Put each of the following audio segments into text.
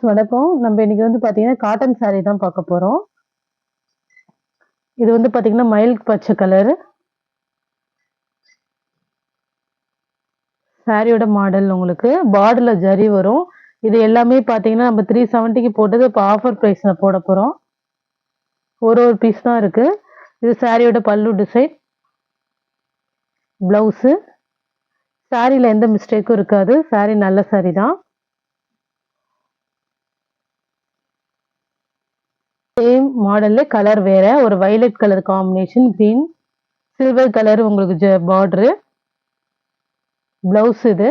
Friends வணக்கம். நம்ம இன்னைக்கு வந்து பார்த்தீங்கன்னா காட்டன் saree தான் பார்க்க போறோம். இது வந்து பார்த்தீங்கன்னா மயில் பச்சை கலர் சாரியோட மாடல். உங்களுக்கு பார்டர்ல ஜரி வரும். இது எல்லாமே பார்த்தீங்கன்னா நம்ம 370க்கு போட்டது இப்போ ஆஃபர் பிரைஸ்ல போட போறோம். ஒரு பீஸ் தான் இருக்கு. இது சாரியோட பல்லு டிசைன், பிளவுஸ். சாரியில எந்த மிஸ்டேக்கும் இருக்காது. சாரி நல்ல சாரி தான். சேம் மாடல்ல கலர் வேற, ஒரு violet colour combination, green silver colour உங்களுக்கு பார்டரு. பிளவுஸ் இது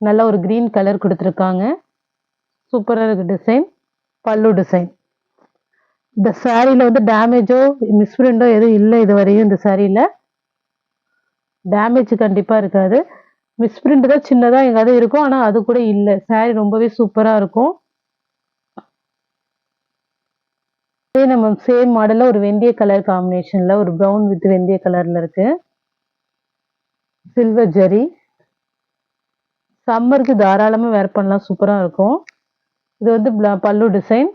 நல்ல ஒரு கிரீன் கலர் கொடுத்துருக்காங்க. சூப்பராக இருக்கு டிசைன். பல்லு டிசைன். இந்த சாரியில வந்து டேமேஜோ மிஸ்பிரிண்டோ எதுவும் இல்லை இது வரையும். இந்த சாரியில டேமேஜ் கண்டிப்பா இருக்காது. மிஸ்பிரிண்ட் தான் சின்னதா எங்காவது இருக்கும், ஆனா அது கூட இல்லை. சாரி ரொம்பவே சூப்பரா இருக்கும். நம்ம சேம் மாடல்ல ஒரு வெந்தய கலர் காம்பினேஷன்ல ஒரு ப்ரௌன் வித் வெந்தய கலர்ல இருக்கு. சில்வர் ஜரி. சம்மருக்கு தாராளமா வேர் பண்ணலாம், சூப்பரா இருக்கும். இது வந்து பல்லு டிசைன்,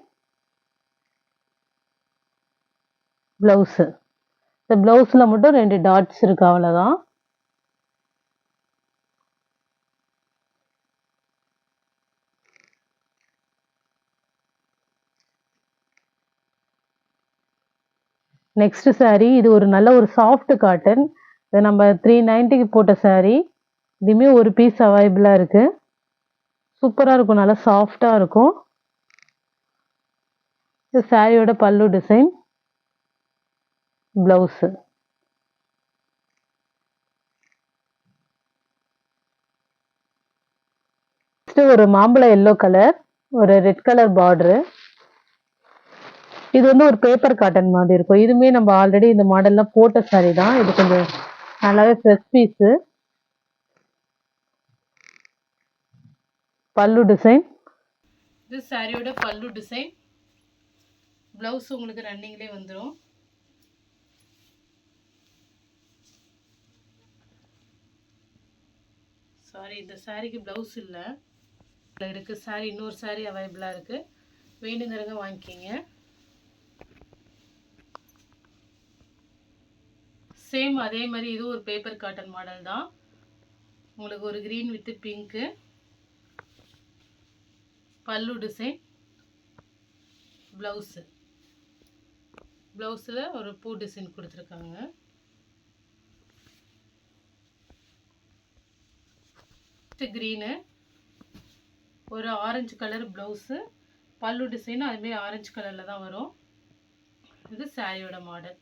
பிளவுஸ். இந்த பிளவுஸ்ல மட்டும் 2 டாட்ஸ் இருக்கு, அவ்வளவுதான். Next sorry. இது ஒரு நல்ல ஒரு சாஃப்ட் காட்டன். இது நம்ம 390க்கு போட்ட சாரி. இதுவுமே ஒரு பீஸ் அவைலபிளா இருக்கு. சூப்பரா இருக்கும், நல்லா சாஃப்டா இருக்கும். இது சாரியோட பல்லு டிசைன், பிளவுஸ். ஒரு மாம்பழ எல்லோ கலர், ஒரு ரெட் கலர் பார்டரு. இது வந்து ஒரு பேப்பர் காட்டன் மாதிரி இருக்கும். இதுவுமே நம்ம ஆல்ரெடி இந்த மாடல்ல போட்ட சாரி தான். இது கொஞ்சம் நல்லாவே ஃப்ரெஷ் பீஸ். பல்லு டிசைன். இது சாரியோட பல்லு டிசைன். பிளவுஸ் உங்களுக்கு ரன்னிங்லேயே வந்துடும். சாரி, இந்த சாரிக்கு பிளவுஸ் இல்லை இருக்கு. சாரி இன்னொரு சாரி அவைலபிளா இருக்கு, வேணுங்கிறவங்க வாங்கிக்கிங்க. சேம் அதே மாதிரி இது ஒரு பேப்பர் காட்டன் மாடல் தான். உங்களுக்கு ஒரு கிரீன் வித் பிங்க் பல்லு டிசைன், பிளவுஸ். பிளவுஸ்ல ஒரு பூ டிசைன் கொடுத்துருக்காங்க. கிரீனு, ஒரு ஆரஞ்சு கலர் பிளவுஸ், பல்லு டிசைன் அதுமாரி ஆரஞ்சு கலர்ல தான் வரும். இது சாரியோட மாடல்.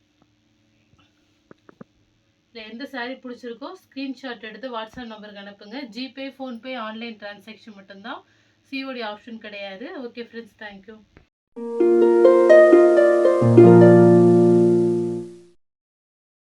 எந்த சாரி பிடிச்சிருக்கோ ஸ்கிரீன்ஷாட் எடுத்து வாட்ஸ்அப் நம்பருக்கு அனுப்புங்க. ஜிபே, ஃபோன்பே, ஆன்லைன் டிரான்சாக்ஷன் மட்டும்தான், சிஓடி ஆப்ஷன் கிடையாது. Okay friends, thank you.